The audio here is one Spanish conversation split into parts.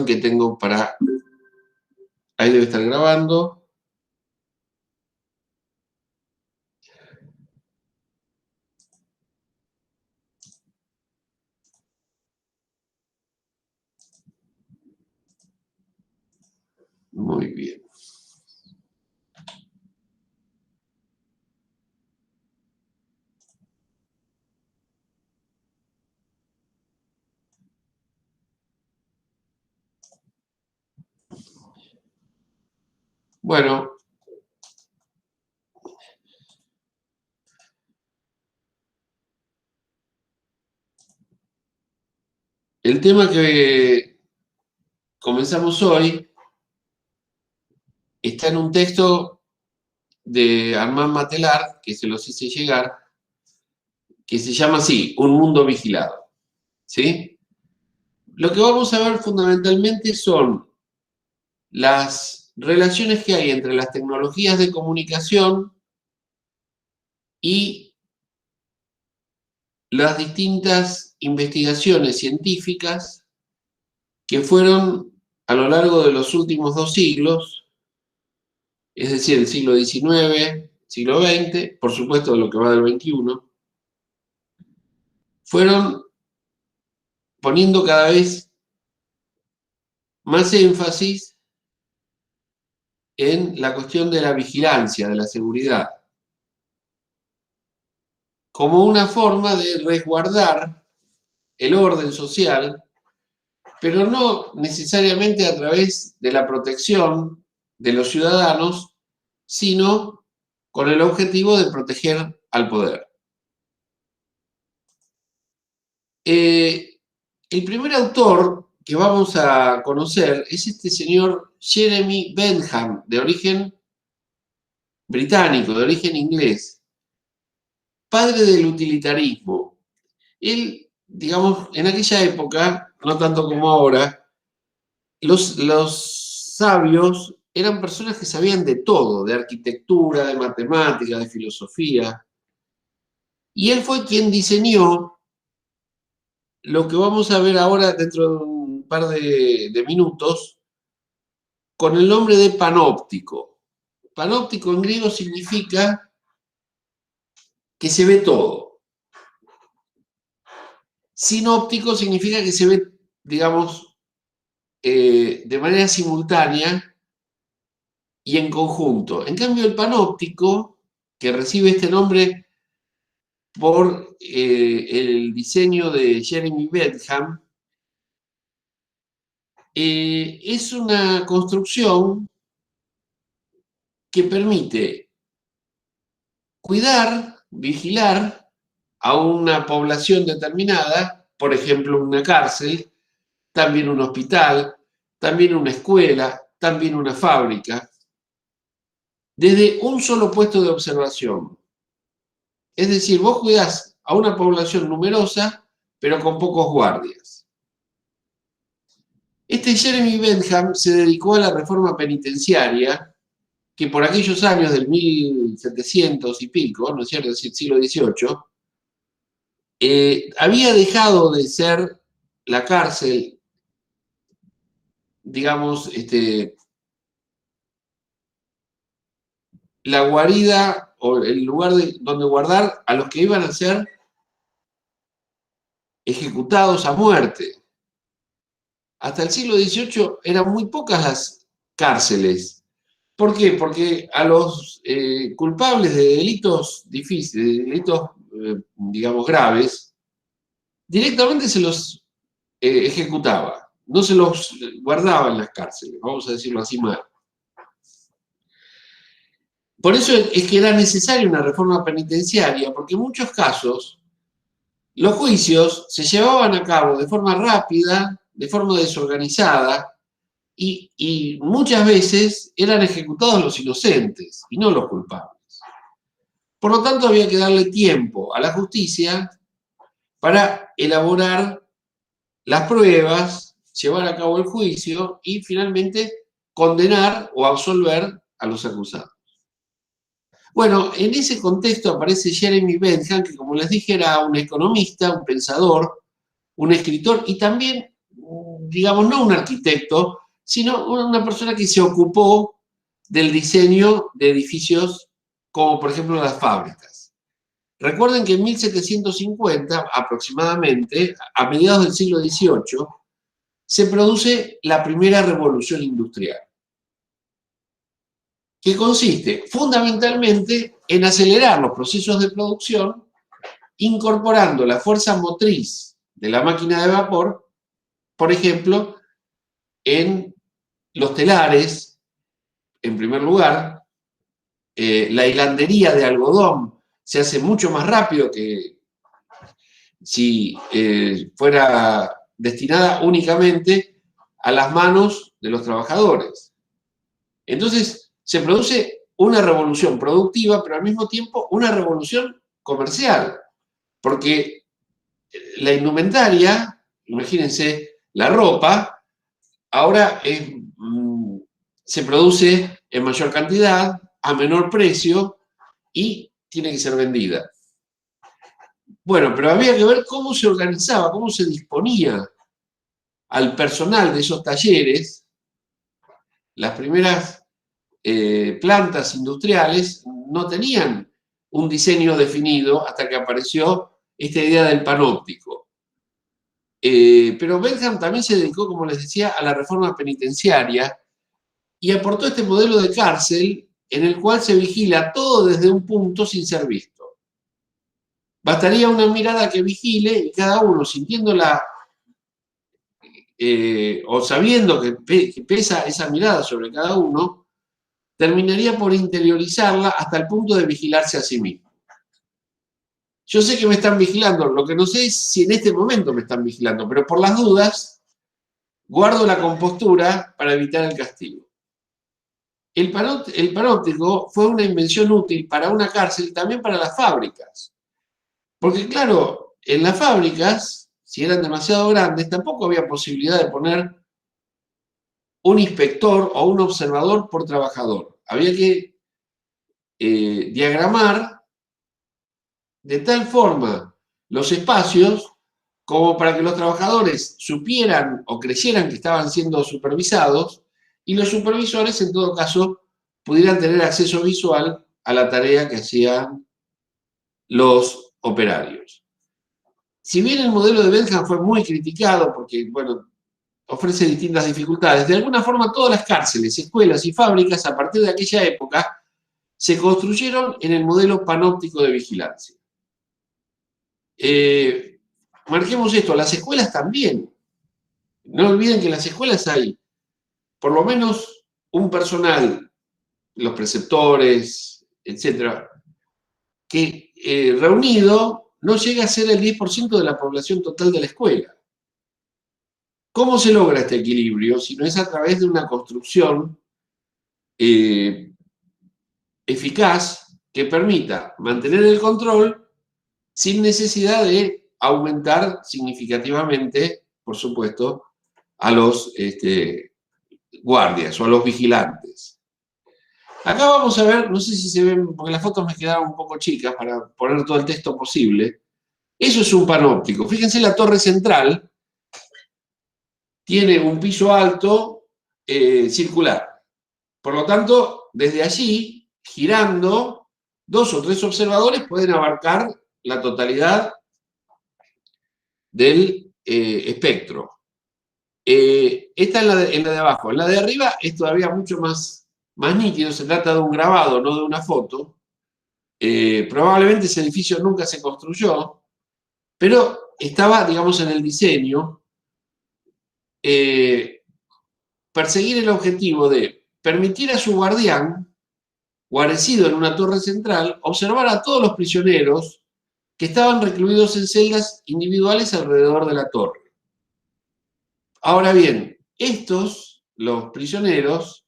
que tengo para... Ahí debe estar grabando. Muy bien. Bueno, el tema que comenzamos hoy está en un texto de Armand Matelar, que se los hice llegar, que se llama así, Un mundo vigilado. ¿Sí? Lo que vamos a ver fundamentalmente son las relaciones que hay entre las tecnologías de comunicación y las distintas investigaciones científicas que fueron a lo largo de los últimos 2 siglos, es decir, el siglo XIX, siglo XX, por supuesto lo que va del XXI, fueron poniendo cada vez más énfasis en la cuestión de la vigilancia, de la seguridad, como una forma de resguardar el orden social, pero no necesariamente a través de la protección de los ciudadanos, sino con el objetivo de proteger al poder. El primer autor que vamos a conocer es este señor Jeremy Bentham, de origen británico, de origen inglés, padre del utilitarismo. Él, digamos, en aquella época, no tanto como ahora, los sabios eran personas que sabían de todo, de arquitectura, de matemática, de filosofía. Y él fue quien diseñó lo que vamos a ver ahora dentro de un par de minutos, con el nombre de panóptico. Panóptico en griego significa que se ve todo. Sinóptico significa que se ve, digamos, de manera simultánea y en conjunto. En cambio, el panóptico, que recibe este nombre por el diseño de Jeremy Bentham, es una construcción que permite cuidar, vigilar a una población determinada, por ejemplo, una cárcel, también un hospital, también una escuela, también una fábrica, desde un solo puesto de observación. Es decir, vos cuidás a una población numerosa, pero con pocos guardias. Este Jeremy Bentham se dedicó a la reforma penitenciaria, que por aquellos años del 1700 y pico, ¿no es cierto?, es decir, siglo XVIII, había dejado de ser la cárcel, digamos, la guarida o el lugar donde guardar a los que iban a ser ejecutados a muerte. Hasta el siglo XVIII eran muy pocas las cárceles. ¿Por qué? Porque a los culpables de delitos difíciles, de delitos, digamos, graves, directamente se los ejecutaba. No se los guardaba en las cárceles, vamos a decirlo así mal. Por eso es que era necesaria una reforma penitenciaria, porque en muchos casos los juicios se llevaban a cabo de forma rápida, de forma desorganizada, y muchas veces eran ejecutados los inocentes y no los culpables. Por lo tanto, había que darle tiempo a la justicia para elaborar las pruebas, llevar a cabo el juicio y finalmente condenar o absolver a los acusados. Bueno, en ese contexto aparece Jeremy Bentham, que como les dije era un economista, un pensador, un escritor y también, digamos, no un arquitecto, sino una persona que se ocupó del diseño de edificios como, por ejemplo, las fábricas. Recuerden que en 1750, aproximadamente, a mediados del siglo XVIII, se produce la primera revolución industrial, que consiste fundamentalmente en acelerar los procesos de producción, incorporando la fuerza motriz de la máquina de vapor, por ejemplo, en los telares, en primer lugar. La hilandería de algodón se hace mucho más rápido que si fuera destinada únicamente a las manos de los trabajadores. Entonces, se produce una revolución productiva, pero al mismo tiempo una revolución comercial, porque la indumentaria, imagínense, la ropa, ahora se produce en mayor cantidad, a menor precio y tiene que ser vendida. Bueno, pero había que ver cómo se organizaba, cómo se disponía al personal de esos talleres. Las primeras plantas industriales no tenían un diseño definido hasta que apareció esta idea del panóptico. Pero Bentham también se dedicó, como les decía, a la reforma penitenciaria y aportó este modelo de cárcel en el cual se vigila todo desde un punto sin ser visto. Bastaría una mirada que vigile y cada uno sintiéndola o sabiendo que pesa esa mirada sobre cada uno, terminaría por interiorizarla hasta el punto de vigilarse a sí mismo. Yo sé que me están vigilando, lo que no sé es si en este momento me están vigilando, pero por las dudas guardo la compostura para evitar el castigo. El panóptico fue una invención útil para una cárcel y también para las fábricas. Porque claro, en las fábricas, si eran demasiado grandes, tampoco había posibilidad de poner un inspector o un observador por trabajador. Había que diagramar de tal forma los espacios como para que los trabajadores supieran o creyeran que estaban siendo supervisados y los supervisores, en todo caso, pudieran tener acceso visual a la tarea que hacían los operarios. Si bien el modelo de Bentham fue muy criticado porque, bueno, ofrece distintas dificultades, de alguna forma todas las cárceles, escuelas y fábricas a partir de aquella época se construyeron en el modelo panóptico de vigilancia. Marquemos esto, las escuelas también. No olviden que en las escuelas hay por lo menos un personal, los preceptores, etcétera, que reunido no llega a ser el 10% de la población total de la escuela. ¿Cómo se logra este equilibrio? Si no es a través de una construcción eficaz que permita mantener el control sin necesidad de aumentar significativamente, por supuesto, a los guardias o a los vigilantes. Acá vamos a ver, no sé si se ven, porque las fotos me quedaron un poco chicas para poner todo el texto posible. Eso es un panóptico. Fíjense la torre central, tiene un piso alto circular. Por lo tanto, desde allí, girando, 2 o 3 observadores pueden abarcar la totalidad del espectro. Esta es la de abajo. En la de arriba es todavía mucho más nítido, se trata de un grabado, no de una foto. Probablemente ese edificio nunca se construyó, pero estaba, digamos, en el diseño, perseguir el objetivo de permitir a su guardián, guarecido en una torre central, observar a todos los prisioneros que estaban recluidos en celdas individuales alrededor de la torre. Ahora bien, los prisioneros,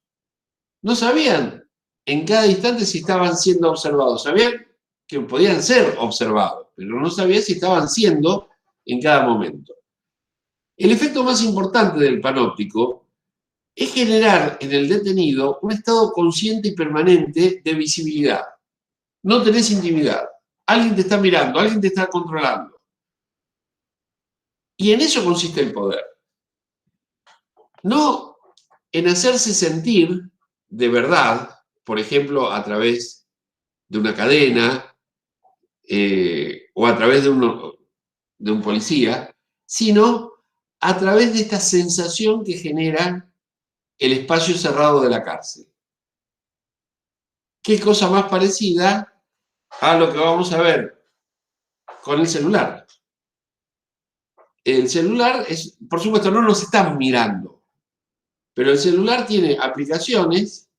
no sabían en cada instante si estaban siendo observados. Sabían que podían ser observados, pero no sabían si estaban siendo en cada momento. El efecto más importante del panóptico es generar en el detenido un estado consciente y permanente de visibilidad. No tenés intimidad. Alguien te está mirando, alguien te está controlando. Y en eso consiste el poder. no en hacerse sentir de verdad, por ejemplo, a través de una cadena o a través de un policía, sino a través de esta sensación que genera el espacio cerrado de la cárcel. ¿Qué cosa más parecida a lo que vamos a ver con el celular? El celular, por supuesto, no nos están mirando, pero el celular tiene aplicaciones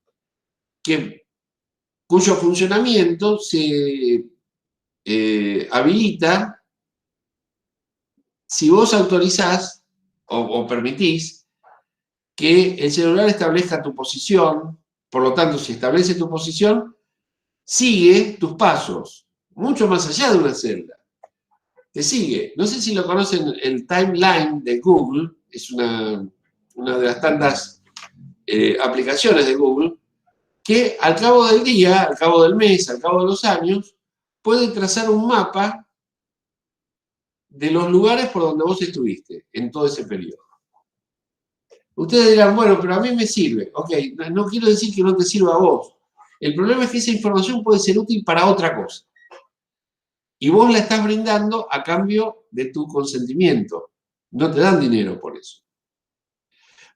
cuyo funcionamiento se habilita si vos autorizás o permitís que el celular establezca tu posición. Por lo tanto, si establece tu posición, sigue tus pasos, mucho más allá de una celda. Te sigue. No sé si lo conocen, el timeline de Google, es una de las tantas aplicaciones de Google, que al cabo del día, al cabo del mes, al cabo de los años, puede trazar un mapa de los lugares por donde vos estuviste en todo ese periodo. Ustedes dirán, bueno, pero a mí me sirve. Ok, no quiero decir que no te sirva a vos. El problema es que esa información puede ser útil para otra cosa. Y vos la estás brindando a cambio de tu consentimiento. No te dan dinero por eso.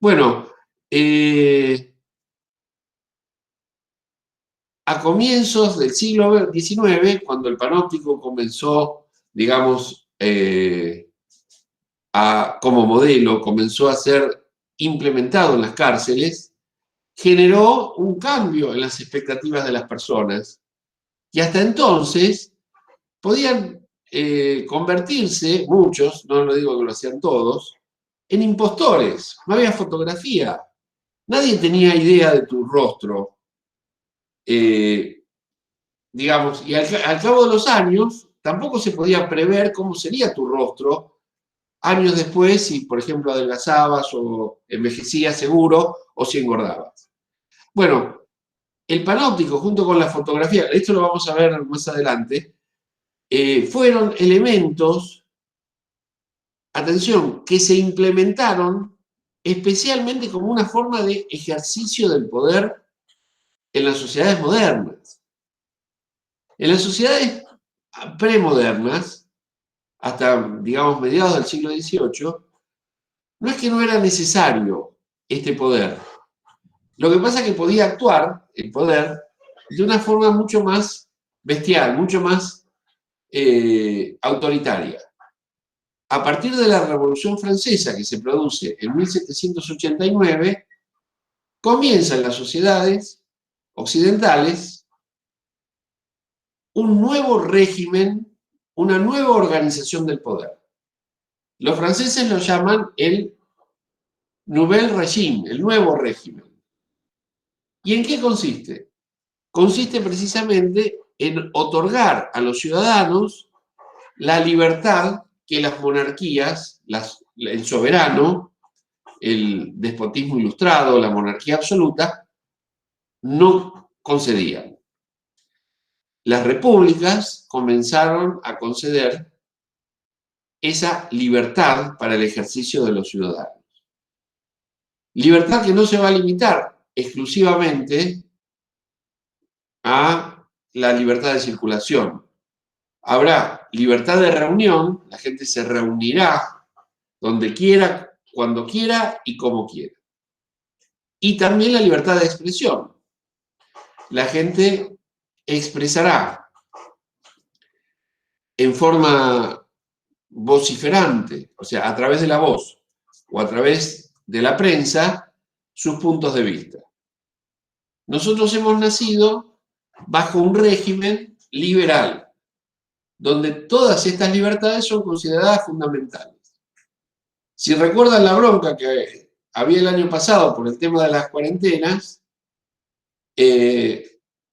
Bueno, a comienzos del siglo XIX, cuando el panóptico comenzó, digamos, como modelo, comenzó a ser implementado en las cárceles, generó un cambio en las expectativas de las personas. Y hasta entonces podían convertirse, muchos, no lo digo que lo hacían todos, en impostores. No había fotografía. Nadie tenía idea de tu rostro. Digamos, y al cabo de los años, tampoco se podía prever cómo sería tu rostro años después, si por ejemplo adelgazabas o envejecías seguro, o si engordabas. Bueno, el panóptico junto con la fotografía, esto lo vamos a ver más adelante, fueron elementos, atención, que se implementaron especialmente como una forma de ejercicio del poder en las sociedades modernas. En las sociedades premodernas, hasta, digamos, mediados del siglo XVIII, no es que no era necesario este poder. Lo que pasa es que podía actuar el poder de una forma mucho más bestial, mucho más autoritaria. A partir de la Revolución Francesa, que se produce en 1789, comienzan las sociedades occidentales un nuevo régimen, una nueva organización del poder. Los franceses lo llaman el Nouvel Régime, el nuevo régimen. ¿Y en qué consiste? Consiste precisamente en otorgar a los ciudadanos la libertad que las monarquías, el soberano, el despotismo ilustrado, la monarquía absoluta, no concedían. Las repúblicas comenzaron a conceder esa libertad para el ejercicio de los ciudadanos. Libertad que no se va a limitar exclusivamente a la libertad de circulación. Habrá libertad de reunión, la gente se reunirá donde quiera, cuando quiera y como quiera. Y también la libertad de expresión. La gente expresará en forma vociferante, o sea, a través de la voz o a través de la prensa, sus puntos de vista. Nosotros hemos nacido bajo un régimen liberal, donde todas estas libertades son consideradas fundamentales. Si recuerdan la bronca que había el año pasado por el tema de las cuarentenas,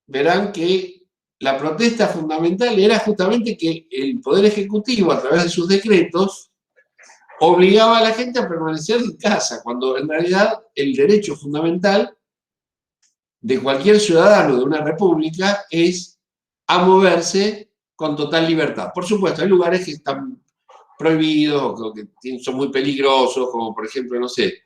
verán que la protesta fundamental era justamente que el Poder Ejecutivo, a través de sus decretos, obligaba a la gente a permanecer en casa, cuando en realidad el derecho fundamental de cualquier ciudadano de una república es a moverse con total libertad. Por supuesto, hay lugares que están prohibidos, que son muy peligrosos, como por ejemplo, no sé,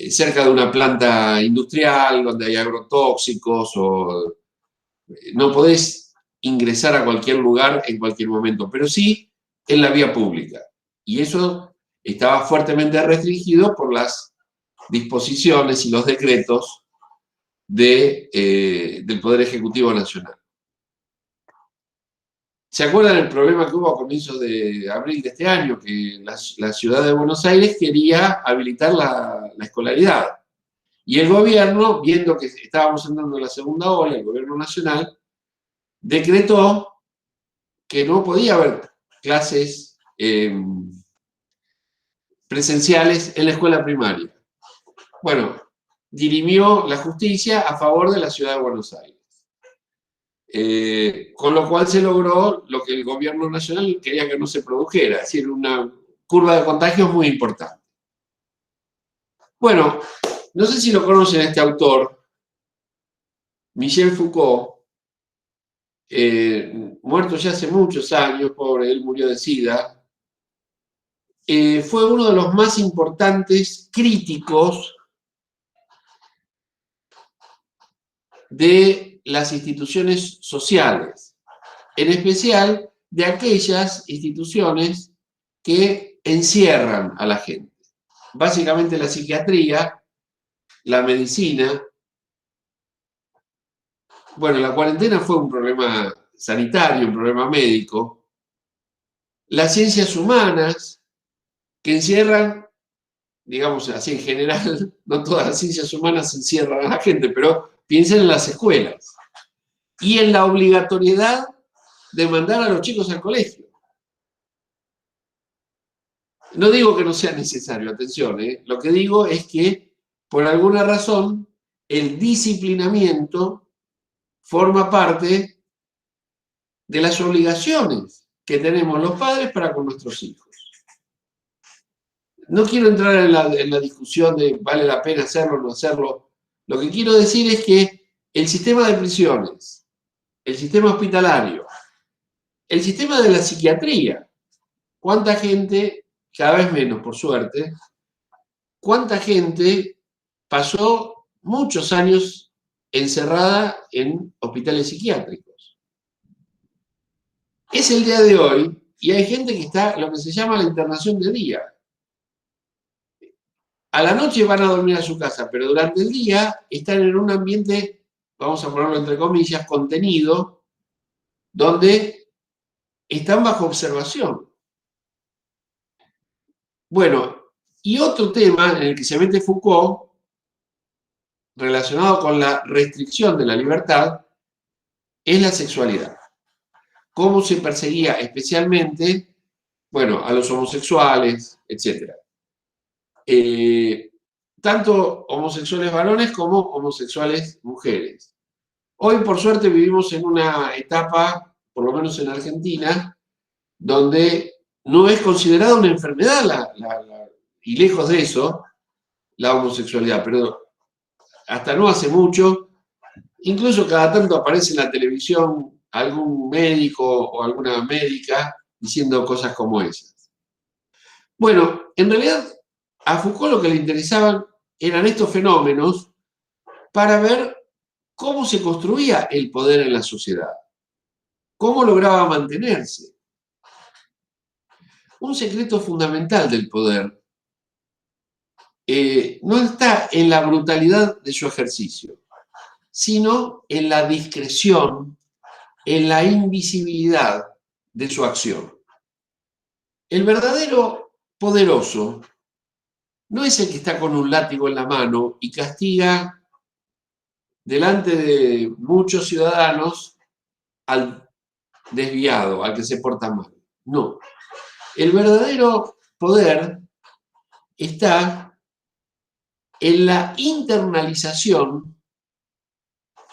cerca de una planta industrial donde hay agrotóxicos, o no podés ingresar a cualquier lugar en cualquier momento, pero sí en la vía pública. Y eso estaba fuertemente restringido por las disposiciones y los decretos del Poder Ejecutivo Nacional. ¿Se acuerdan el problema que hubo a comienzos de abril de este año? Que la ciudad de Buenos Aires quería habilitar la escolaridad. Y el gobierno, viendo que estábamos entrando en la segunda ola, el gobierno nacional, decretó que no podía haber clases presenciales en la escuela primaria. Bueno, dirimió la justicia a favor de la ciudad de Buenos Aires. Con lo cual se logró lo que el gobierno nacional quería que no se produjera, es decir, una curva de contagios muy importante. Bueno, no sé si lo conocen a este autor, Michel Foucault, muerto ya hace muchos años, pobre, él murió de SIDA, fue uno de los más importantes críticos de las instituciones sociales, en especial de aquellas instituciones que encierran a la gente. Básicamente la psiquiatría, la medicina. Bueno, la cuarentena fue un problema sanitario, un problema médico. Las ciencias humanas, que encierran, digamos así en general, no todas las ciencias humanas encierran a la gente, pero piensen en las escuelas y en la obligatoriedad de mandar a los chicos al colegio. No digo que no sea necesario, atención, lo que digo es que por alguna razón el disciplinamiento forma parte de las obligaciones que tenemos los padres para con nuestros hijos. No quiero entrar en la discusión de vale la pena hacerlo o no hacerlo. Lo que quiero decir es que el sistema de prisiones, el sistema hospitalario, el sistema de la psiquiatría, ¿cuánta gente, cada vez menos por suerte, cuánta gente pasó muchos años encerrada en hospitales psiquiátricos? Es el día de hoy y hay gente que está lo que se llama la internación de día. A la noche van a dormir a su casa, pero durante el día están en un ambiente, vamos a ponerlo entre comillas, contenido, donde están bajo observación. Bueno, y otro tema en el que se mete Foucault, relacionado con la restricción de la libertad, es la sexualidad. Cómo se perseguía especialmente, bueno, a los homosexuales, etc. Tanto homosexuales varones como homosexuales mujeres. Hoy, por suerte, vivimos en una etapa, por lo menos en Argentina, donde no es considerada una enfermedad, y lejos de eso, la homosexualidad. Pero hasta no hace mucho, incluso cada tanto aparece en la televisión algún médico o alguna médica diciendo cosas como esas. Bueno, en realidad a Foucault lo que le interesaban eran estos fenómenos para ver cómo se construía el poder en la sociedad, cómo lograba mantenerse. Un secreto fundamental del poder no está en la brutalidad de su ejercicio, sino en la discreción, en la invisibilidad de su acción. El verdadero poderoso no es el que está con un látigo en la mano y castiga delante de muchos ciudadanos al desviado, al que se porta mal. No. El verdadero poder está en la internalización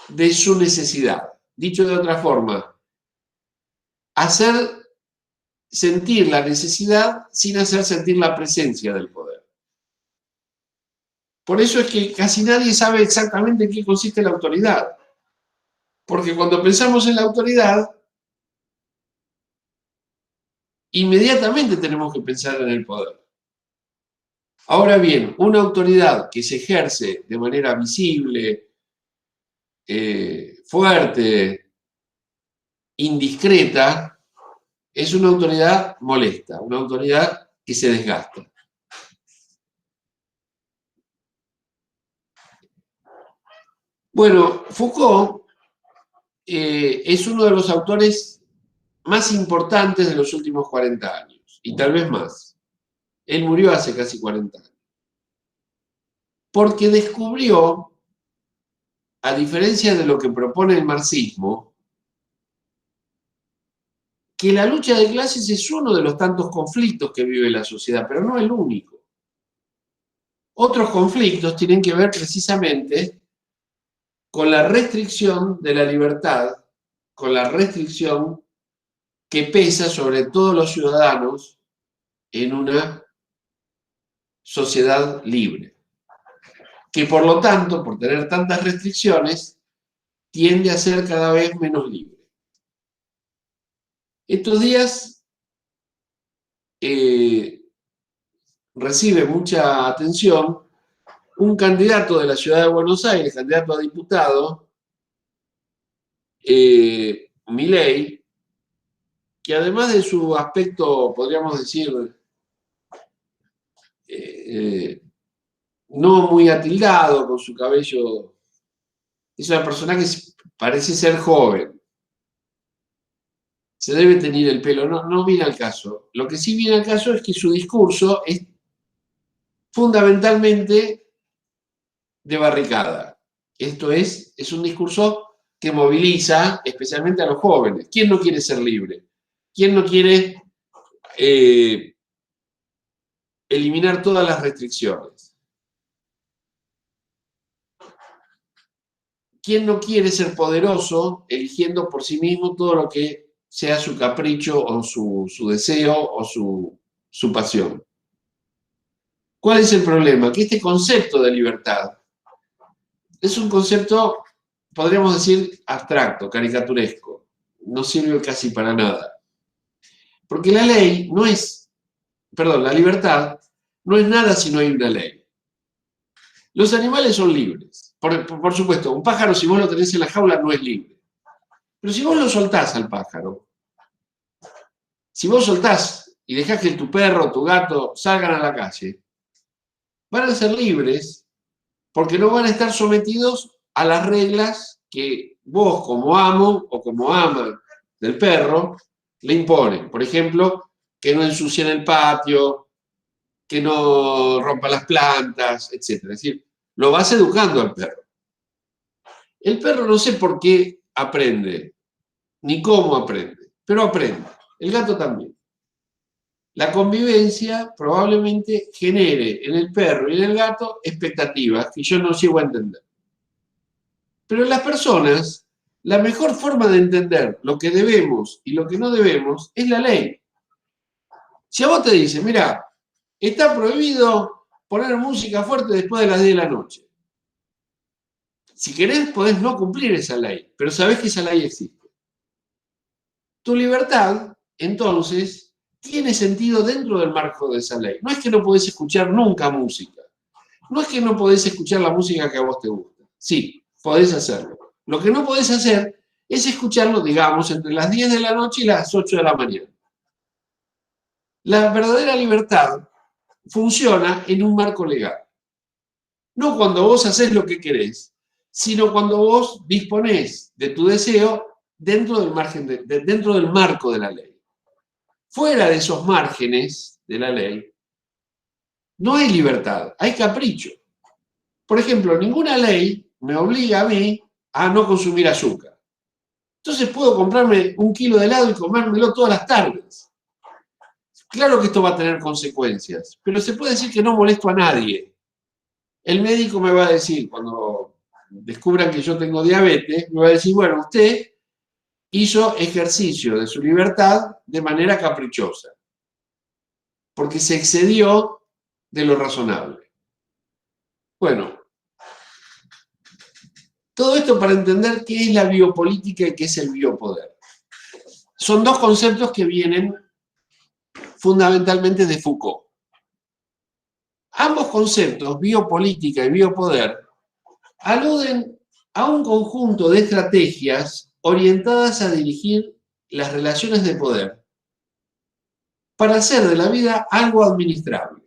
de su necesidad. Dicho de otra forma, hacer sentir la necesidad sin hacer sentir la presencia del poder. Por eso es que casi nadie sabe exactamente en qué consiste la autoridad. Porque cuando pensamos en la autoridad, inmediatamente tenemos que pensar en el poder. Ahora bien, una autoridad que se ejerce de manera visible, fuerte, indiscreta, es una autoridad molesta, una autoridad que se desgasta. Bueno, Foucault es uno de los autores más importantes de los últimos 40 años, y tal vez más. Él murió hace casi 40 años. Porque descubrió, a diferencia de lo que propone el marxismo, que la lucha de clases es uno de los tantos conflictos que vive la sociedad, pero no el único. Otros conflictos tienen que ver precisamente con la restricción de la libertad, con la restricción que pesa sobre todos los ciudadanos en una sociedad libre, que por lo tanto, por tener tantas restricciones, tiende a ser cada vez menos libre. Estos días recibe mucha atención un candidato de la ciudad de Buenos Aires, candidato a diputado, Milei, que además de su aspecto, podríamos decir, no muy atildado, con su cabello, es una persona que parece ser joven. Se debe teñir el pelo, no viene al caso. Lo que sí viene al caso es que su discurso es fundamentalmente de barricada. Esto es un discurso que moviliza especialmente a los jóvenes. ¿Quién no quiere ser libre? ¿Quién no quiere eliminar todas las restricciones? ¿Quién no quiere ser poderoso eligiendo por sí mismo todo lo que sea su capricho o su deseo o su pasión? ¿Cuál es el problema? Que este concepto de libertad es un concepto, podríamos decir, abstracto, caricaturesco. No sirve casi para nada. Porque la ley no es, perdón, la libertad no es nada si no hay una ley. Los animales son libres. Por supuesto, un pájaro, si vos lo tenés en la jaula, no es libre. Pero si vos lo soltás al pájaro, si vos soltás y dejás que tu perro o tu gato salgan a la calle, van a ser libres porque no van a estar sometidos a las reglas que vos como amo o como ama del perro le imponen. Por ejemplo, que no ensucien el patio, que no rompa las plantas, etc. Es decir, lo vas educando al perro. El perro no sé por qué aprende, ni cómo aprende, pero aprende. El gato también. La convivencia probablemente genere en el perro y en el gato expectativas que yo no llego a entender. Pero en las personas, la mejor forma de entender lo que debemos y lo que no debemos es la ley. Si a vos te dicen, mira, está prohibido poner música fuerte después de las 10 de la noche. Si querés, podés no cumplir esa ley, pero sabés que esa ley existe. Tu libertad, entonces, tiene sentido dentro del marco de esa ley. No es que no podés escuchar nunca música. No es que no podés escuchar la música que a vos te gusta. Sí, podés hacerlo. Lo que no podés hacer es escucharlo, digamos, entre las 10 de la noche y las 8 de la mañana. La verdadera libertad funciona en un marco legal. No cuando vos haces lo que querés, sino cuando vos disponés de tu deseo dentro del margen dentro del marco de la ley. Fuera de esos márgenes de la ley, no hay libertad, hay capricho. Por ejemplo, ninguna ley me obliga a mí a no consumir azúcar. Entonces puedo comprarme un kilo de helado y comérmelo todas las tardes. Claro que esto va a tener consecuencias, pero se puede decir que no molesto a nadie. El médico me va a decir, cuando descubran que yo tengo diabetes, me va a decir, bueno, usted hizo ejercicio de su libertad de manera caprichosa, porque se excedió de lo razonable. Bueno, todo esto para entender qué es la biopolítica y qué es el biopoder. Son dos conceptos que vienen fundamentalmente de Foucault. Ambos conceptos, biopolítica y biopoder, aluden a un conjunto de estrategias orientadas a dirigir las relaciones de poder para hacer de la vida algo administrable.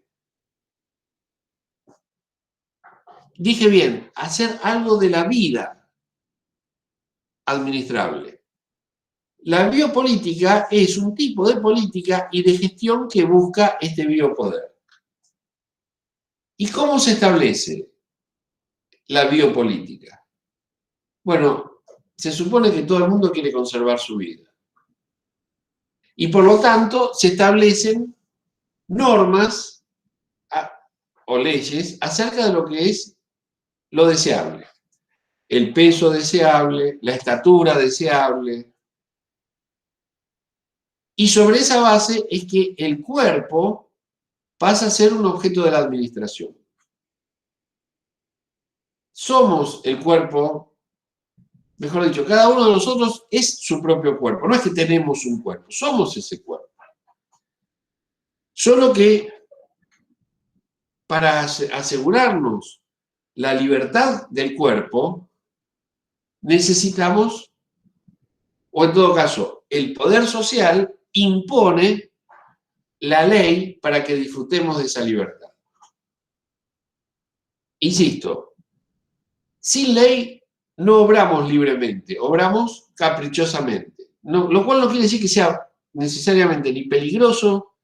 Dije bien, hacer algo de la vida administrable. La biopolítica es un tipo de política y de gestión que busca este biopoder. ¿Y cómo se establece la biopolítica? Bueno, se supone que todo el mundo quiere conservar su vida. Y por lo tanto se establecen normas o leyes acerca de lo que es lo deseable. El peso deseable, la estatura deseable. Y sobre esa base es que el cuerpo pasa a ser un objeto de la administración. Somos el cuerpo, mejor dicho, cada uno de nosotros es su propio cuerpo. No es que tenemos un cuerpo, somos ese cuerpo. Solo que para asegurarnos la libertad del cuerpo, necesitamos, o en todo caso, el poder social impone la ley para que disfrutemos de esa libertad. Insisto, sin ley no obramos libremente, obramos caprichosamente. No, lo cual no quiere decir que sea necesariamente ni peligroso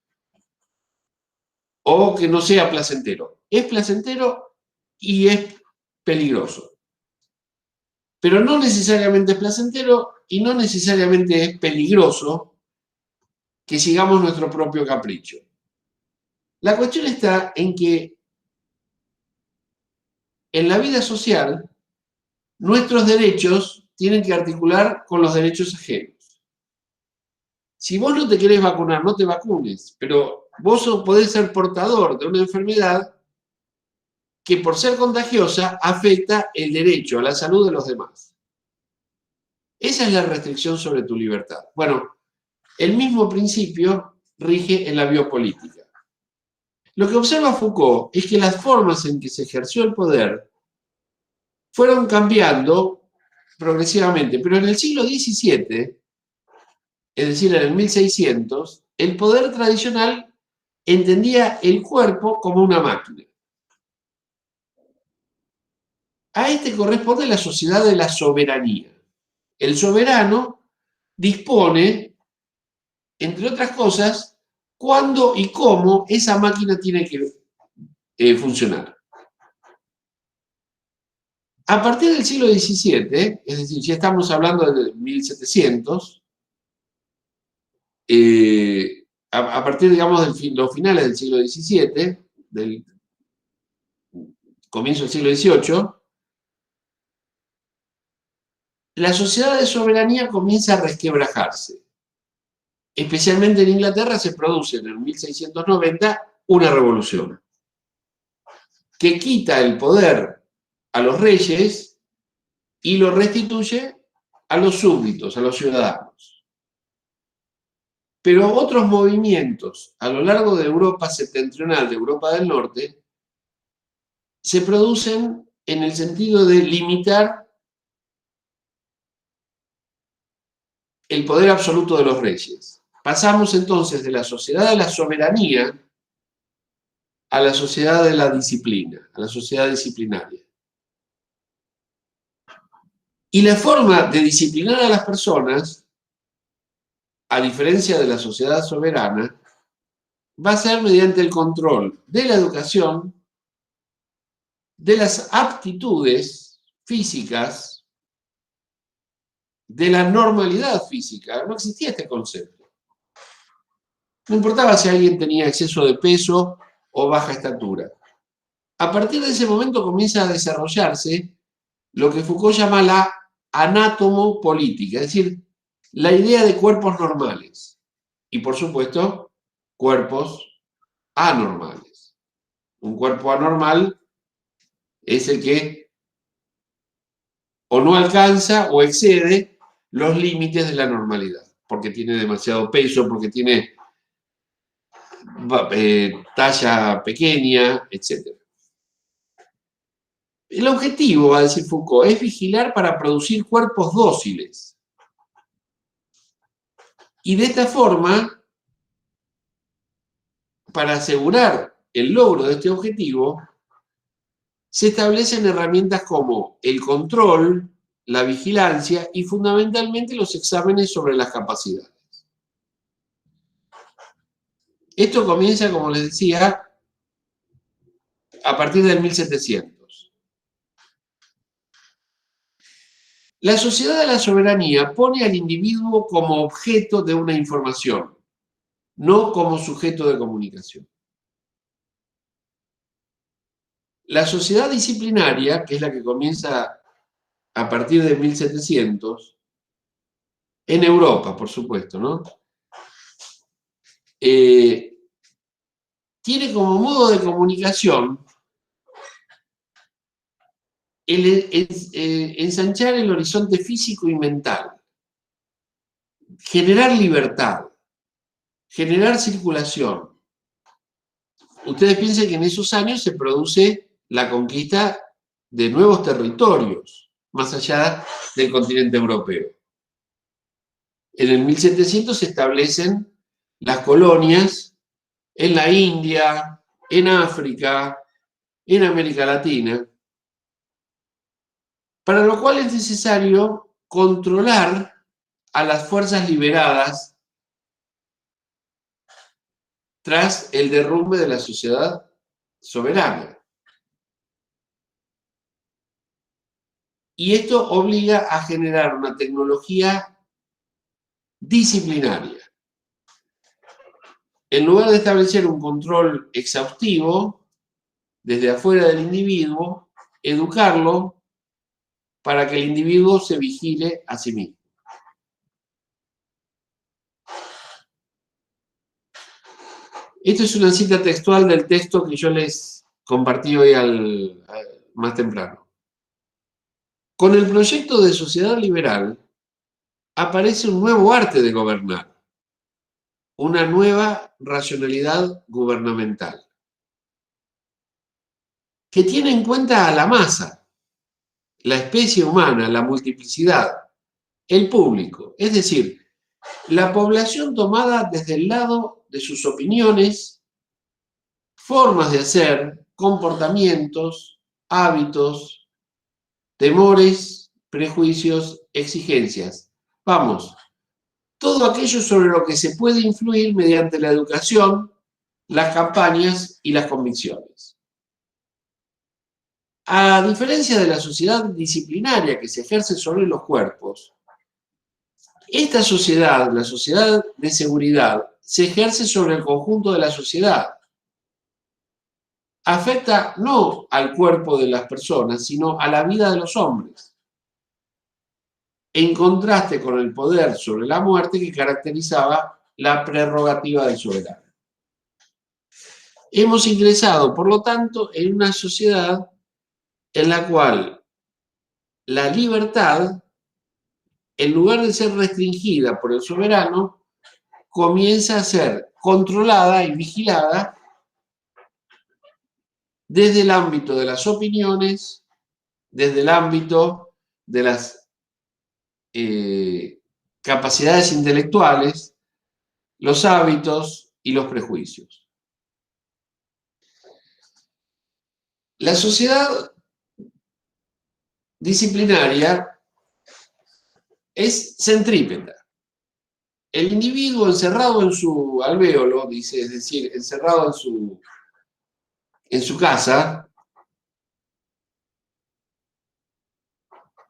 o que no sea placentero. Es placentero y es peligroso. Pero no necesariamente es placentero y no necesariamente es peligroso que sigamos nuestro propio capricho. La cuestión está en que en la vida social nuestros derechos tienen que articular con los derechos ajenos. Si vos no te querés vacunar, no te vacunes, pero vos podés ser portador de una enfermedad que por ser contagiosa afecta el derecho a la salud de los demás. Esa es la restricción sobre tu libertad. Bueno, el mismo principio rige en la biopolítica. Lo que observa Foucault es que las formas en que se ejerció el poder fueron cambiando progresivamente, pero en el siglo XVII, es decir, en el 1600, el poder tradicional entendía el cuerpo como una máquina. A este corresponde la sociedad de la soberanía. El soberano dispone, entre otras cosas, cuándo y cómo esa máquina tiene que funcionar. A partir del siglo XVII, es decir, ya estamos hablando de 1700, a partir, digamos, de los finales del siglo XVII, del comienzo del siglo XVIII, la sociedad de soberanía comienza a resquebrajarse. Especialmente en Inglaterra se produce en el 1690 una revolución que quita el poder a los reyes y lo restituye a los súbditos, a los ciudadanos. Pero otros movimientos a lo largo de Europa septentrional, de Europa del Norte, se producen en el sentido de limitar el poder absoluto de los reyes. Pasamos entonces de la sociedad de la soberanía a la sociedad de la disciplina, a la sociedad disciplinaria. Y la forma de disciplinar a las personas, a diferencia de la sociedad soberana, va a ser mediante el control de la educación, de las aptitudes físicas, de la normalidad física. No existía este concepto. No importaba si alguien tenía exceso de peso o baja estatura. A partir de ese momento comienza a desarrollarse lo que Foucault llama la anatomopolítica, es decir, la idea de cuerpos normales y, por supuesto, cuerpos anormales. Un cuerpo anormal es el que o no alcanza o excede los límites de la normalidad, porque tiene demasiado peso, porque tiene talla pequeña, etc. El objetivo, va a decir Foucault, es vigilar para producir cuerpos dóciles. Y de esta forma, para asegurar el logro de este objetivo, se establecen herramientas como el control, la vigilancia y fundamentalmente los exámenes sobre las capacidades. Esto comienza, como les decía, a partir del 1700. La sociedad de la soberanía pone al individuo como objeto de una información, no como sujeto de comunicación. La sociedad disciplinaria, que es la que comienza a partir de 1700, en Europa, por supuesto, ¿no? Tiene como modo de comunicación ensanchar el horizonte físico y mental, generar libertad, generar circulación. Ustedes piensen que en esos años se produce la conquista de nuevos territorios, más allá del continente europeo. En el 1700 se establecen las colonias en la India, en África, en América Latina, para lo cual es necesario controlar a las fuerzas liberadas tras el derrumbe de la sociedad soberana. Y esto obliga a generar una tecnología disciplinaria. En lugar de establecer un control exhaustivo desde afuera del individuo, educarlo para que el individuo se vigile a sí mismo. Esto es una cita textual del texto que yo les compartí hoy más temprano. Con el proyecto de sociedad liberal aparece un nuevo arte de gobernar, una nueva racionalidad gubernamental, que tiene en cuenta a la masa, la especie humana, la multiplicidad, el público, es decir, la población tomada desde el lado de sus opiniones, formas de hacer, comportamientos, hábitos, temores, prejuicios, exigencias. Vamos, todo aquello sobre lo que se puede influir mediante la educación, las campañas y las convicciones. A diferencia de la sociedad disciplinaria que se ejerce sobre los cuerpos, esta sociedad, la sociedad de seguridad, se ejerce sobre el conjunto de la sociedad. Afecta no al cuerpo de las personas, sino a la vida de los hombres, en contraste con el poder sobre la muerte que caracterizaba la prerrogativa del soberano. Hemos ingresado, por lo tanto, en una sociedad en la cual la libertad, en lugar de ser restringida por el soberano, comienza a ser controlada y vigilada desde el ámbito de las opiniones, desde el ámbito de las capacidades intelectuales, los hábitos y los prejuicios. La sociedad disciplinaria es centrípeta. El individuo encerrado en su alvéolo, dice, es decir, encerrado en su casa,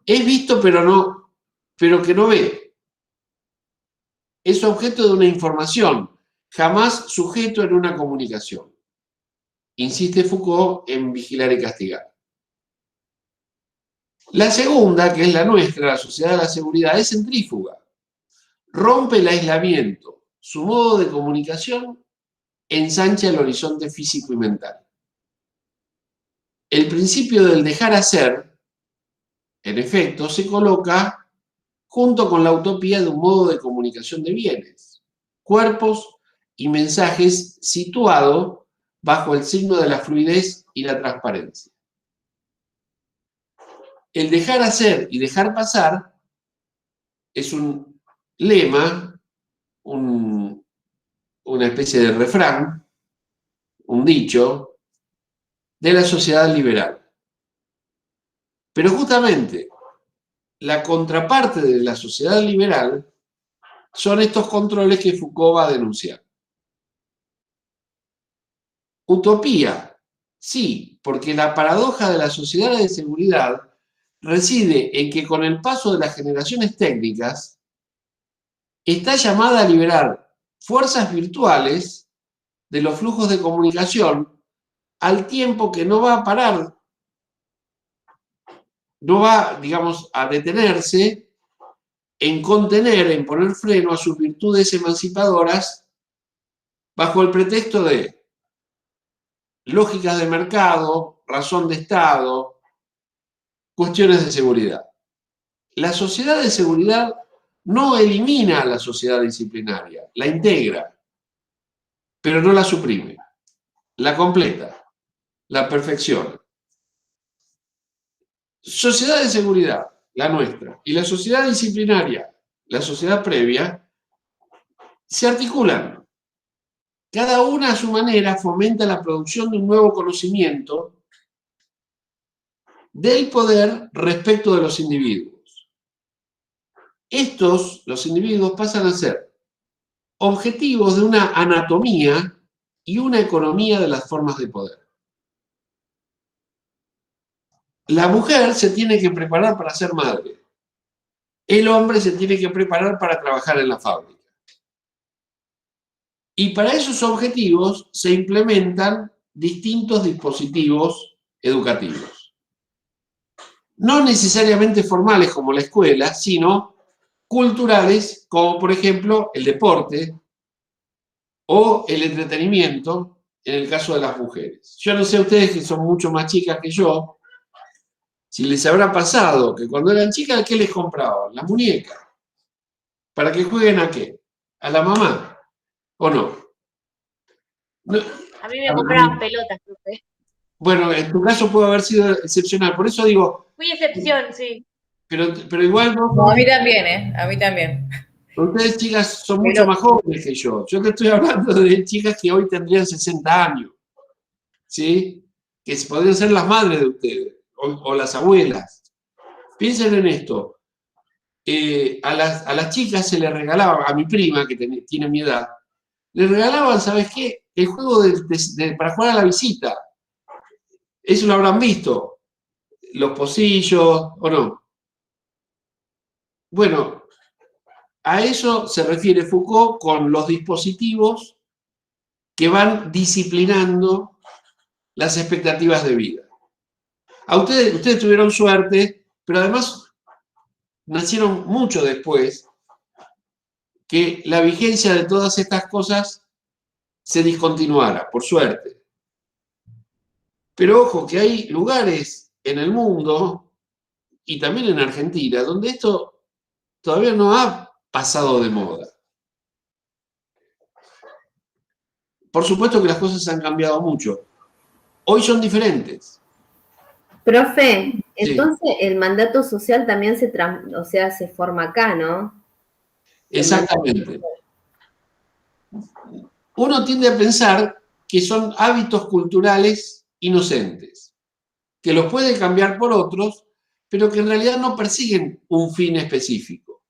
es visto pero que no ve. Es objeto de una información, jamás sujeto en una comunicación. Insiste Foucault en vigilar y castigar. La segunda, que es la nuestra, la sociedad de la seguridad, es centrífuga. Rompe el aislamiento. Su modo de comunicación ensancha el horizonte físico y mental. El principio del dejar hacer, en efecto, se coloca junto con la utopía de un modo de comunicación de bienes, cuerpos y mensajes situado bajo el signo de la fluidez y la transparencia. El dejar hacer y dejar pasar es un lema, una especie de refrán, un dicho de la sociedad liberal. Pero justamente la contraparte de la sociedad liberal son estos controles que Foucault va a denunciar. Utopía, sí, porque la paradoja de la sociedad de seguridad reside en que con el paso de las generaciones técnicas está llamada a liberar fuerzas virtuales de los flujos de comunicación al tiempo que no va a parar, no va, digamos, a detenerse en contener, en poner freno a sus virtudes emancipadoras bajo el pretexto de lógicas de mercado, razón de Estado, cuestiones de seguridad. La sociedad de seguridad no elimina a la sociedad disciplinaria, la integra, pero no la suprime, la completa, la perfecciona. Sociedad de seguridad, la nuestra, y la sociedad disciplinaria, la sociedad previa, se articulan. Cada una a su manera fomenta la producción de un nuevo conocimiento del poder respecto de los individuos. Estos, los individuos, pasan a ser objetivos de una anatomía y una economía de las formas de poder. La mujer se tiene que preparar para ser madre. El hombre se tiene que preparar para trabajar en la fábrica. Y para esos objetivos se implementan distintos dispositivos educativos. No necesariamente formales como la escuela, sino culturales como por ejemplo el deporte o el entretenimiento en el caso de las mujeres. Yo no sé ustedes que son mucho más chicas que yo, si les habrá pasado que cuando eran chicas, ¿qué les compraban? La muñeca. ¿Para que jueguen a qué? ¿A la mamá? ¿O no? No, A mí me compraban pelotas, profe. bueno, en tu caso puede haber sido excepcional. Por eso digo, Fui excepción, sí. pero igual No, vos, a mí también, ¿eh? A mí también. ustedes chicas son mucho Pero, más jóvenes que yo. Yo te estoy hablando de chicas que hoy tendrían 60 años, ¿sí? Que podrían ser las madres de ustedes o las abuelas. Piensen en esto. A las chicas se les regalaba, a mi prima, que tiene mi edad, le regalaban, ¿sabes qué? El juego para jugar a la visita. Eso lo habrán visto. Los pocillos, ¿o no? Bueno, a eso se refiere Foucault con los dispositivos que van disciplinando las expectativas de vida. A ustedes tuvieron suerte, pero además nacieron mucho después que la vigencia de todas estas cosas se discontinuara, por suerte. Pero ojo, que hay lugares en el mundo y también en Argentina donde esto todavía no ha pasado de moda. Por supuesto que las cosas han cambiado mucho. Hoy son diferentes. Profe, Sí, entonces el mandato social también se forma acá, ¿no? El mandato. exactamente. Uno tiende a pensar que son hábitos culturales inocentes, que los puede cambiar por otros, pero que en realidad no persiguen un fin específico.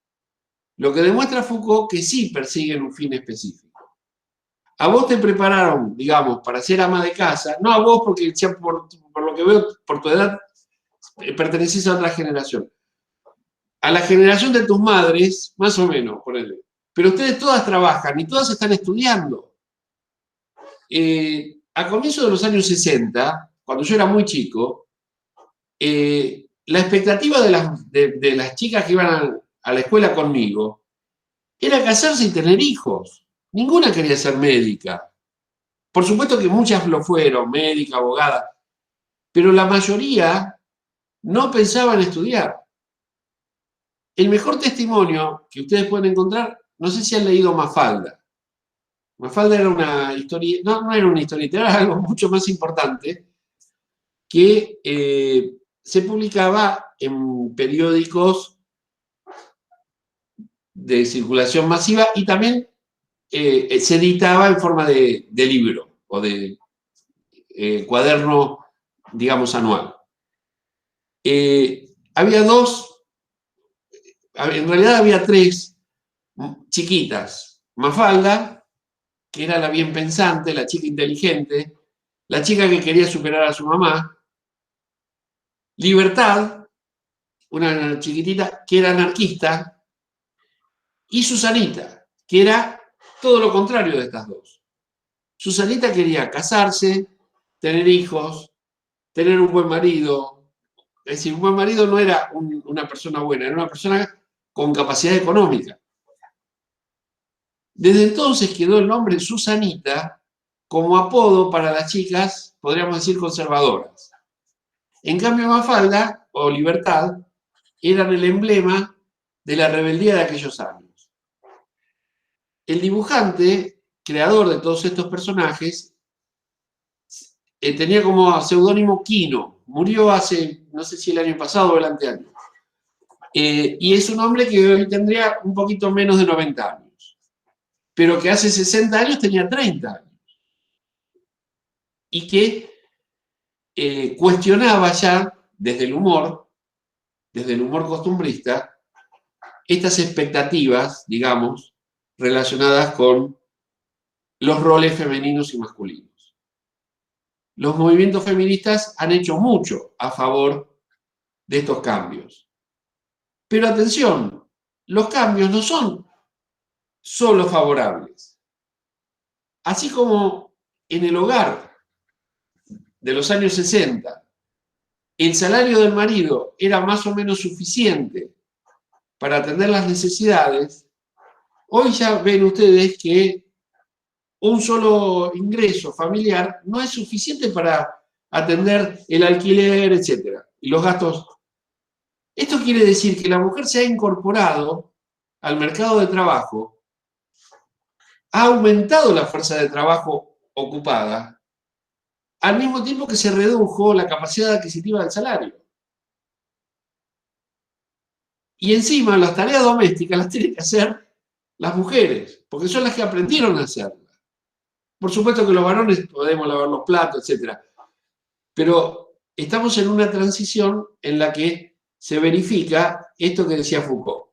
Lo que demuestra Foucault que sí persiguen un fin específico. A vos te prepararon, digamos, para ser ama de casa, no a vos porque ya por lo que veo, por tu edad, perteneces a otra generación. A la generación de tus madres, más o menos, ponele. Pero ustedes todas trabajan y todas están estudiando. A comienzos de los años 60, cuando yo era muy chico, la expectativa de las chicas que iban a la escuela conmigo era casarse y tener hijos. Ninguna quería ser médica. Por supuesto que muchas lo fueron, médica, abogada, pero la mayoría no pensaba en estudiar. El mejor testimonio que ustedes pueden encontrar, no sé si han leído Mafalda. Mafalda era una historia, no era una historieta, era algo mucho más importante que se publicaba en periódicos de circulación masiva y también se editaba en forma de libro o de cuaderno, digamos, anual. Había dos, en realidad había tres chiquitas. Mafalda, que era la bien pensante, la chica inteligente, la chica que quería superar a su mamá. Libertad, una chiquitita que era anarquista, y Susanita, que era todo lo contrario de estas dos. Susanita quería casarse, tener hijos, tener un buen marido. Es decir, un buen marido no era una persona buena, era una persona con capacidad económica. Desde entonces quedó el nombre Susanita como apodo para las chicas, podríamos decir, conservadoras. En cambio, Mafalda o Libertad eran el emblema de la rebeldía de aquellos años. El dibujante, creador de todos estos personajes, tenía como seudónimo Quino. Murió hace, no sé si el año pasado o el anteaño. Y es un hombre que hoy tendría un poquito menos de 90 años, pero que hace 60 años tenía 30 años. Y que cuestionaba ya, desde el humor costumbrista, estas expectativas, digamos, relacionadas con los roles femeninos y masculinos. Los movimientos feministas han hecho mucho a favor de estos cambios. Pero atención, los cambios no son solo favorables. Así como en el hogar de los años 60, el salario del marido era más o menos suficiente para atender las necesidades, hoy ya ven ustedes que un solo ingreso familiar no es suficiente para atender el alquiler, etc. Y los gastos. Esto quiere decir que la mujer se ha incorporado al mercado de trabajo, ha aumentado la fuerza de trabajo ocupada, al mismo tiempo que se redujo la capacidad adquisitiva del salario. Y encima las tareas domésticas las tienen que hacer las mujeres, porque son las que aprendieron a hacerlas. Por supuesto que los varones podemos lavar los platos, etc. Pero estamos en una transición en la que se verifica esto que decía Foucault.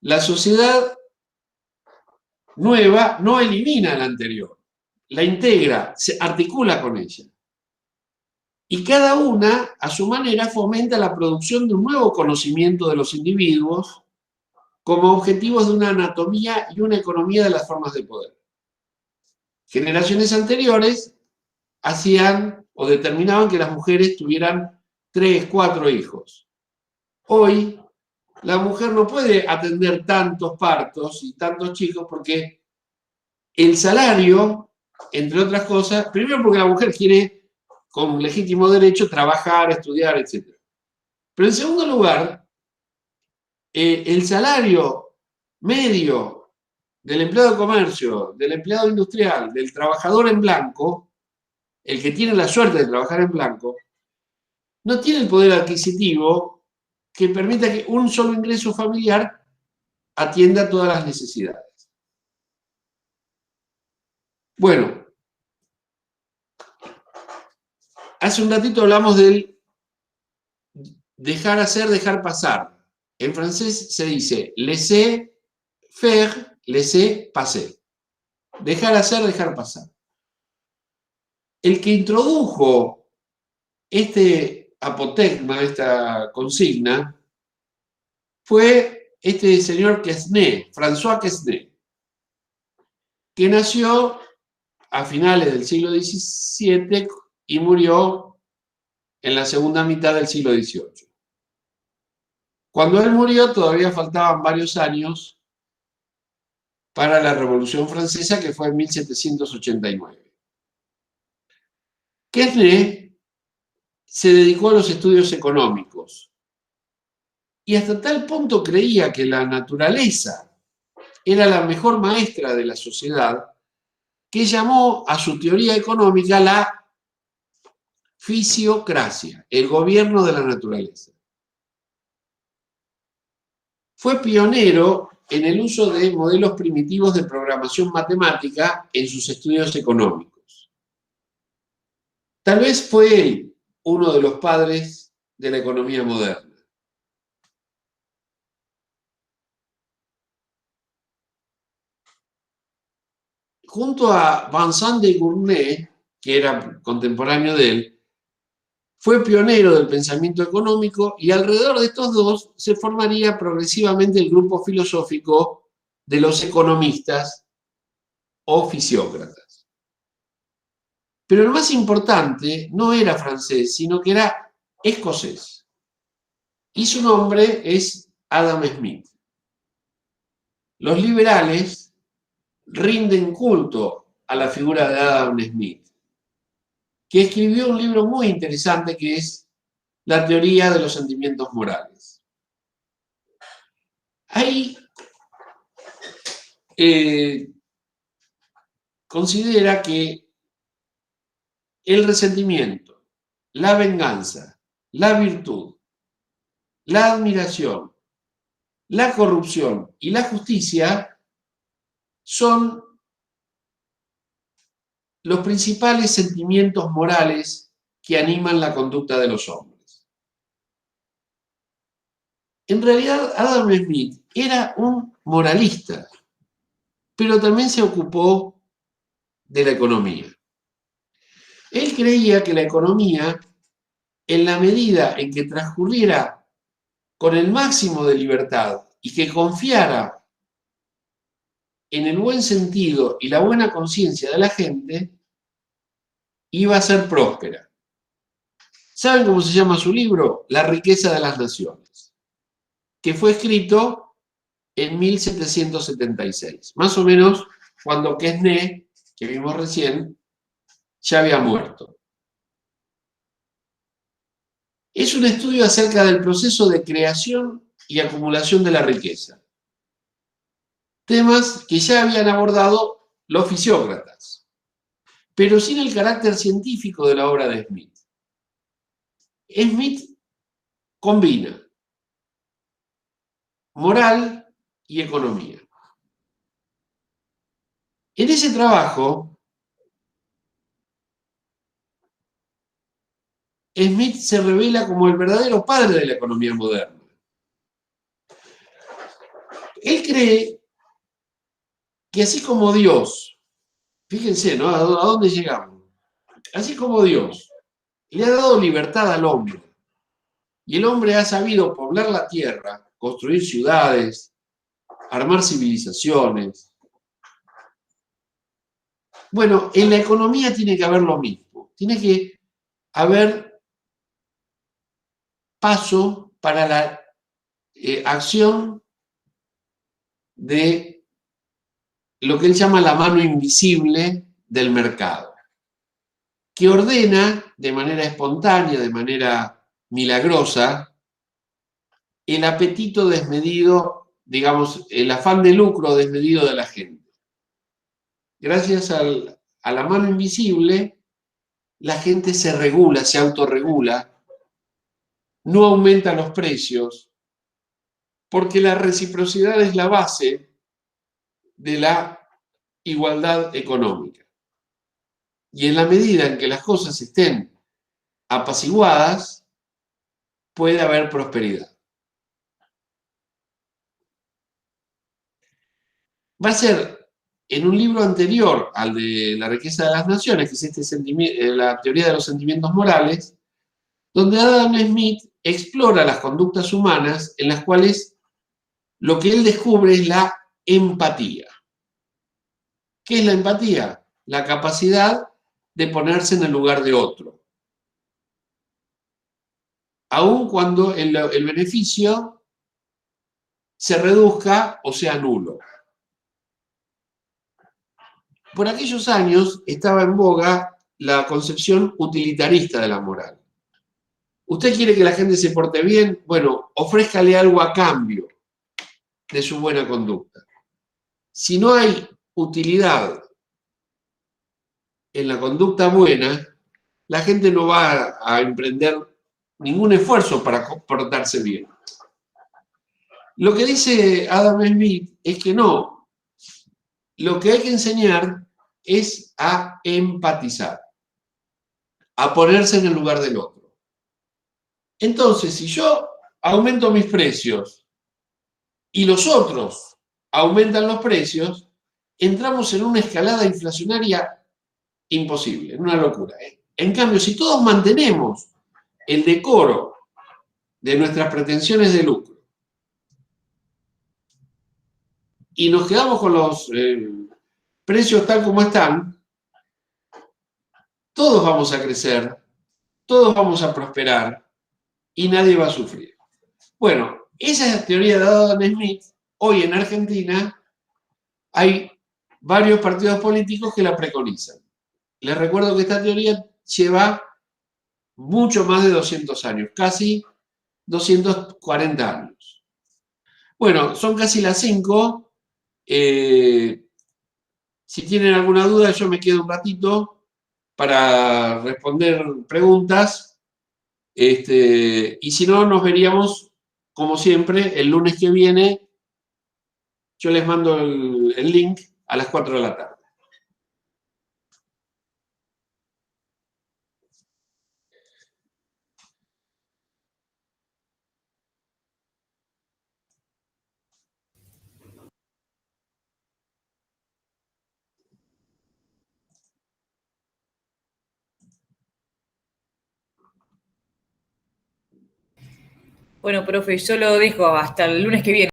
La sociedad nueva no elimina la anterior, la integra, se articula con ella. Y cada una, a su manera, fomenta la producción de un nuevo conocimiento de los individuos como objetivos de una anatomía y una economía de las formas de poder. Generaciones anteriores hacían o determinaban que las mujeres tuvieran 3, 4 hijos. Hoy, la mujer no puede atender tantos partos y tantos chicos porque el salario, entre otras cosas, primero porque la mujer quiere, con legítimo derecho, trabajar, estudiar, etc. Pero en segundo lugar, el salario medio del empleado de comercio, del empleado industrial, del trabajador en blanco, el que tiene la suerte de trabajar en blanco, no tiene el poder adquisitivo que permita que un solo ingreso familiar atienda todas las necesidades. Bueno, hace un ratito hablamos del dejar hacer, dejar pasar. En francés se dice laisser faire, laisser passer. Dejar hacer, dejar pasar. El que introdujo este apotegma, esta consigna, fue este señor Quesnay, François Quesnay, que nació a finales del siglo XVII y murió en la segunda mitad del siglo XVIII. Cuando él murió todavía faltaban varios años para la Revolución Francesa, que fue en 1789. Quesnay se dedicó a los estudios económicos y hasta tal punto creía que la naturaleza era la mejor maestra de la sociedad que llamó a su teoría económica la fisiocracia, el gobierno de la naturaleza. Fue pionero en el uso de modelos primitivos de programación matemática en sus estudios económicos. Tal vez fue él uno de los padres de la economía moderna. Junto a Vincent de Gournay, que era contemporáneo de él, fue pionero del pensamiento económico y alrededor de estos dos se formaría progresivamente el grupo filosófico de los economistas o fisiócratas. Pero el más importante no era francés, sino que era escocés. Y su nombre es Adam Smith. Los liberales rinden culto a la figura de Adam Smith, que escribió un libro muy interesante que es La teoría de los sentimientos morales. Ahí considera que el resentimiento, la venganza, la virtud, la admiración, la corrupción y la justicia son los principales sentimientos morales que animan la conducta de los hombres. En realidad, Adam Smith era un moralista, pero también se ocupó de la economía. Él creía que la economía, en la medida en que transcurriera con el máximo de libertad y que confiara en el buen sentido y la buena conciencia de la gente, iba a ser próspera. ¿Saben cómo se llama su libro? La riqueza de las naciones, que fue escrito en 1776, más o menos cuando Quesnay, que vimos recién, ya había muerto. Es un estudio acerca del proceso de creación y acumulación de la riqueza, temas que ya habían abordado los fisiócratas, pero sin el carácter científico de la obra de Smith. Smith combina moral y economía. En ese trabajo, Smith se revela como el verdadero padre de la economía moderna. Él cree que así como Dios, fíjense, ¿no? ¿A dónde llegamos? Así como Dios le ha dado libertad al hombre y el hombre ha sabido poblar la tierra, construir ciudades, armar civilizaciones. Bueno, en la economía tiene que haber lo mismo. Tiene que haber paso para la acción de lo que él llama la mano invisible del mercado, que ordena de manera espontánea, de manera milagrosa, el apetito desmedido, digamos, el afán de lucro desmedido de la gente. Gracias a la mano invisible, la gente se regula, se autorregula, no aumenta los precios, porque la reciprocidad es la base de la igualdad económica. Y en la medida en que las cosas estén apaciguadas, puede haber prosperidad. Va a ser en un libro anterior al de La riqueza de las naciones, que es la teoría de los sentimientos morales, donde Adam Smith explora las conductas humanas en las cuales lo que él descubre es la empatía. ¿Qué es la empatía? La capacidad de ponerse en el lugar de otro, aun cuando el beneficio se reduzca o sea nulo. Por aquellos años estaba en boga la concepción utilitarista de la moral. ¿Usted quiere que la gente se porte bien? Bueno, ofrézcale algo a cambio de su buena conducta. Si no hay utilidad en la conducta buena, la gente no va a emprender ningún esfuerzo para comportarse bien. Lo que dice Adam Smith es que no. Lo que hay que enseñar es a empatizar, a ponerse en el lugar del otro. Entonces, si yo aumento mis precios y los otros aumentan los precios, entramos en una escalada inflacionaria imposible, en una locura. En cambio, si todos mantenemos el decoro de nuestras pretensiones de lucro y nos quedamos con los precios tal como están, todos vamos a crecer, todos vamos a prosperar y nadie va a sufrir. Bueno, esa es la teoría de Adam Smith. Hoy en Argentina hay varios partidos políticos que la preconizan. Les recuerdo que esta teoría lleva mucho más de 200 años, casi 240 años. Bueno, son casi las 5. Si tienen alguna duda, yo me quedo un ratito para responder preguntas. Y si no, nos veríamos, como siempre, el lunes que viene. Yo les mando el link a las 4 de la tarde. Bueno, profe, yo lo dejo hasta el lunes que viene.